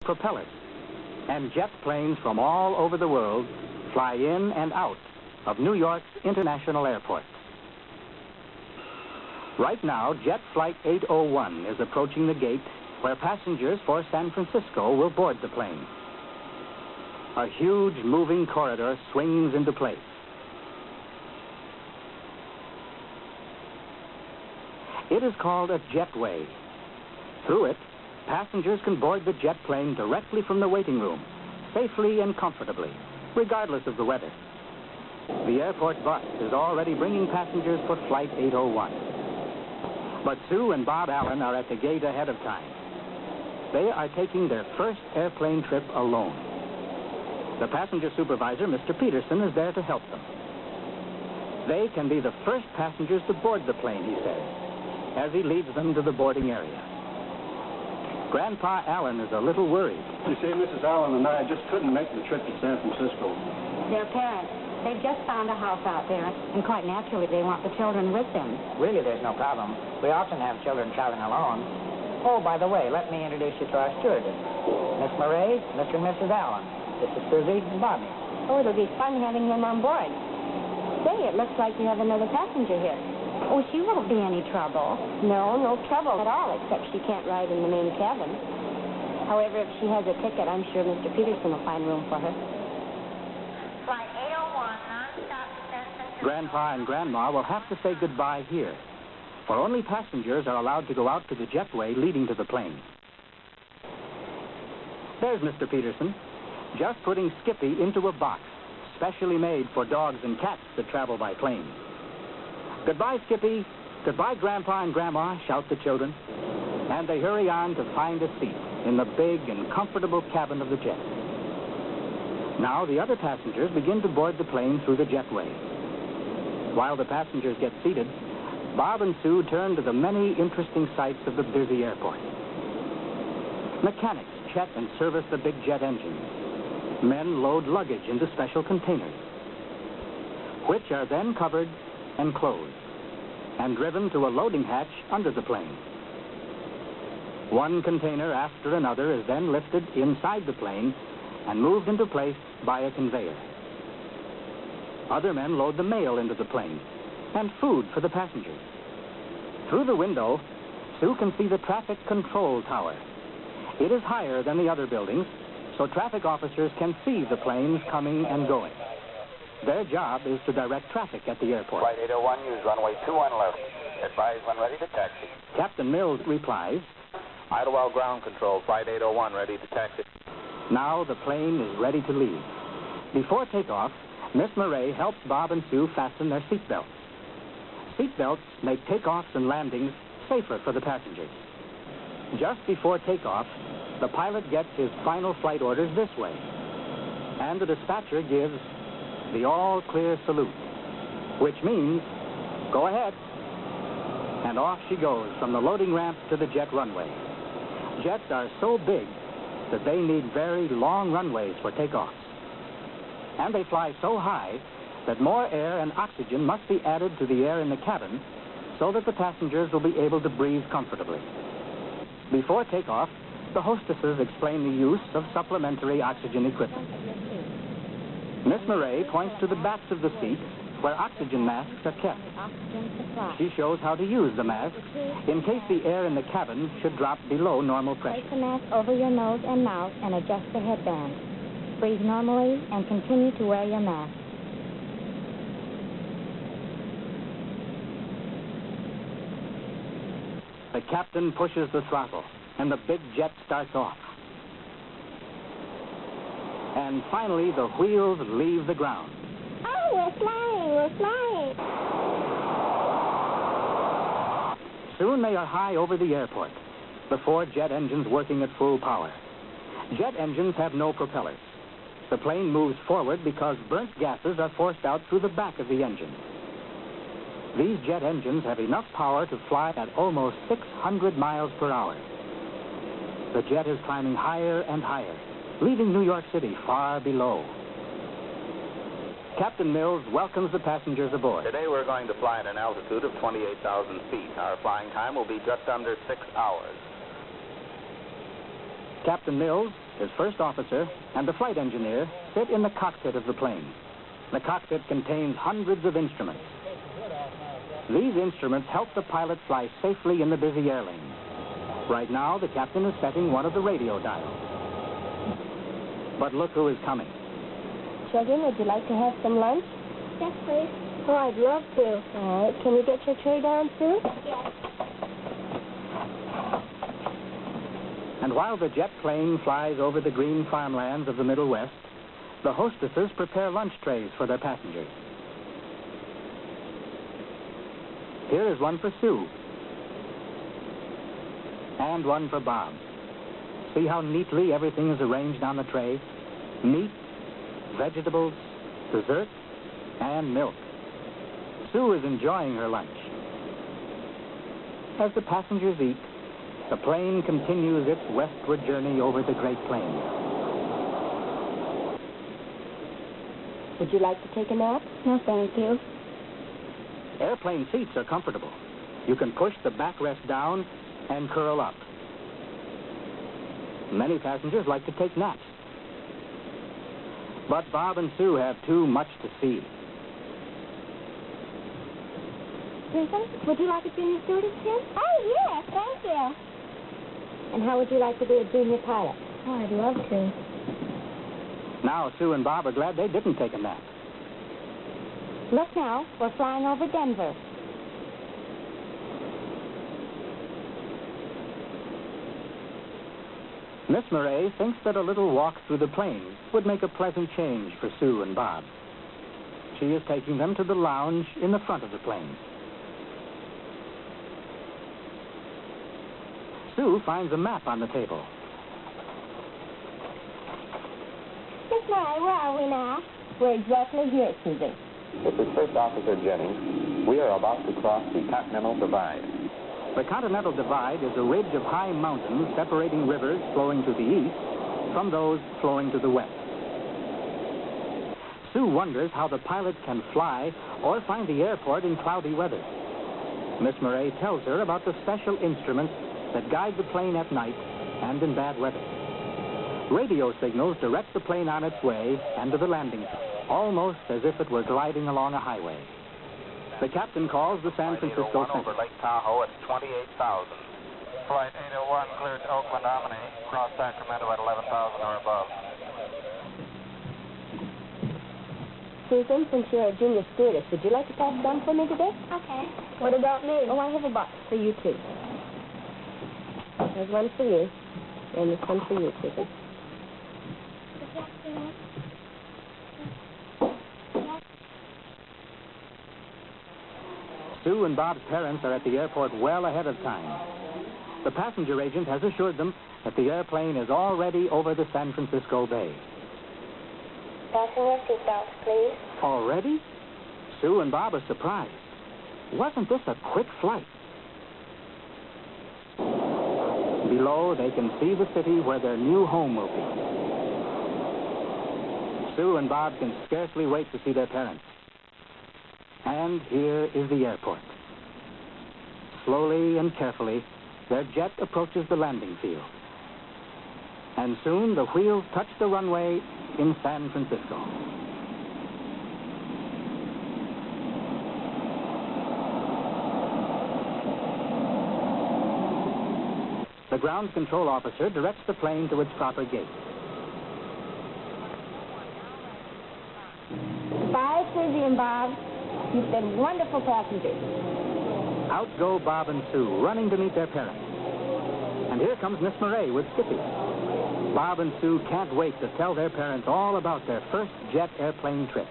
propellers, and jet planes from all over the world fly in and out of New York's international airports. Right now, Jet Flight 801 is approaching the gate where passengers for San Francisco will board the plane. A huge moving corridor swings into place. It is called a jetway. Through it, passengers can board the jet plane directly from the waiting room, safely and comfortably, regardless of the weather. The airport bus is already bringing passengers for Flight 801. But Sue and Bob Allen are at the gate ahead of time. They are taking their first airplane trip alone. The passenger supervisor, Mr. Peterson, is there to help them. They can be the first passengers to board the plane, he says, as he leads them to the boarding area. Grandpa Allen is a little worried. You see, Mrs. Allen and I just couldn't make the trip to San Francisco. Their parents, they've just found a house out there, and quite naturally they want the children with them. Really, there's no problem. We often have children traveling alone. Oh, by the way, let me introduce you to our stewardess. Miss Murray, Mr. and Mrs. Allen. This is Susie and Bobby. Oh, it'll be fun having them on board. Say, it looks like you have another passenger here. Oh, she won't be any trouble. No trouble at all, except she can't ride in the main cabin. However, if she has a ticket, I'm sure Mr. Peterson will find room for her. Flight 801, non-stop to San Francisco. Grandpa and Grandma will have to say goodbye here, for only passengers are allowed to go out to the jetway leading to the plane. There's Mr. Peterson, just putting Skippy into a box, specially made for dogs and cats that travel by plane. Goodbye, Skippy. Goodbye, Grandpa and Grandma, shout the children. And they hurry on to find a seat in the big and comfortable cabin of the jet. Now the other passengers begin to board the plane through the jetway. While the passengers get seated, Bob and Sue turn to the many interesting sights of the busy airport. Mechanics check and service the big jet engines. Men load luggage into special containers, which are then covered and closed and driven to a loading hatch under the plane. One container after another is then lifted inside the plane and moved into place by a conveyor. Other men load the mail into the plane and food for the passengers. Through the window, Sue can see the traffic control tower. It is higher than the other buildings, so traffic officers can see the planes coming and going. Their job is to direct traffic at the airport. Flight 801, use runway 21 left. Advise when ready to taxi. Captain Mills replies, Idlewild ground control, Flight 801, ready to taxi. now the plane is ready to leave. Before takeoff, Miss Murray helps Bob and Sue fasten their seatbelts. Seatbelts make takeoffs and landings safer for the passengers. Just before takeoff, the pilot gets his final flight orders this way, and the dispatcher gives the all-clear salute, which means, go ahead. And off she goes from the loading ramp to the jet runway. Jets are so big that they need very long runways for takeoffs. And they fly so high that more air and oxygen must be added to the air in the cabin so that the passengers will be able to breathe comfortably. Before takeoff, the hostesses explain the use of supplementary oxygen equipment. Miss Murray points to the backs of the seats where oxygen masks are kept. She shows how to use the masks in case the air in the cabin should drop below normal pressure. Place the mask over your nose and mouth and adjust the headband. Breathe normally and continue to wear your mask. The captain pushes the throttle, and the big jet starts off. And finally, the wheels leave the ground. Oh, we're flying. Soon they are high over the airport, the four jet engines working at full power. Jet engines have no propellers. The plane moves forward because burnt gases are forced out through the back of the engine. These jet engines have enough power to fly at almost 600 miles per hour. The jet is climbing higher and higher, leaving New York City far below. Captain Mills welcomes the passengers aboard. Today we're going to fly at an altitude of 28,000 feet. Our flying time will be just under 6 hours. Captain Mills his first officer, and the flight engineer sit in the cockpit of the plane. The cockpit contains hundreds of instruments. These instruments help the pilot fly safely in the busy air lanes. Right now, the captain is setting one of the radio dials. But look who is coming. Children, would you like to have some lunch? Yes, please. Oh, I'd love to. All right. Can you get your tray down, Sue? Yes. And while the jet plane flies over the green farmlands of the Middle West, the hostesses prepare lunch trays for their passengers. Here is one for Sue. And one for Bob. See how neatly everything is arranged on the tray? Meat, vegetables, dessert, and milk. Sue is enjoying her lunch. As the passengers eat, the plane continues its westward journey over the Great Plains. Would you like to take a nap? No, thank you. Airplane seats are comfortable. You can push the backrest down and curl up. Many passengers like to take naps. But Bob and Sue have too much to see. Susan, would you like a junior stewardess, Tim? Oh, yes, thank you. And how would you like to be a junior pilot? Oh, I'd love to. Now Sue and Bob are glad they didn't take a nap. Look now, we're flying over Denver. Miss Murray thinks that a little walk through the plains would make a pleasant change for Sue and Bob. She is taking them to the lounge in the front of the plane. Sue finds a map on the table. Miss Murray, where are we now? We're exactly here, Susan. This is First Officer Jennings. We are about to cross the Continental Divide. The Continental Divide is a ridge of high mountains separating rivers flowing to the east from those flowing to the west. Sue wonders how the pilot can fly or find the airport in cloudy weather. Miss Murray tells her about the special instruments that guide the plane at night and in bad weather. Radio signals direct the plane on its way and to the landing site, almost as if it were gliding along a highway. The captain calls the San Francisco Flight 801 Center. over Lake Tahoe at 28,000. Flight 801 cleared to Oakland, Omni. Cross Sacramento at 11,000 or above. Susan, since you're a junior stewardess, would you like to pass some for me today? Okay. What about me? Oh, I have a box for you, too. There's one for you. And this one for you, Susan. Sue and Bob's parents are at the airport well ahead of time. The passenger agent has assured them that the airplane is already over the San Francisco Bay. Fasten your seatbelts, please. Already? Sue and Bob are surprised. Wasn't this a quick flight? Below, they can see the city where their new home will be. Sue and Bob can scarcely wait to see their parents. And here is the airport. Slowly and carefully, their jet approaches the landing field. And soon the wheels touch the runway in San Francisco. The ground control officer directs the plane to its proper gate. Bye, Susie and Bob. You've been wonderful passengers. Out go Bob and Sue, running to meet their parents. And here comes Miss Murray with Skippy. Bob and Sue can't wait to tell their parents all about their first jet airplane trip.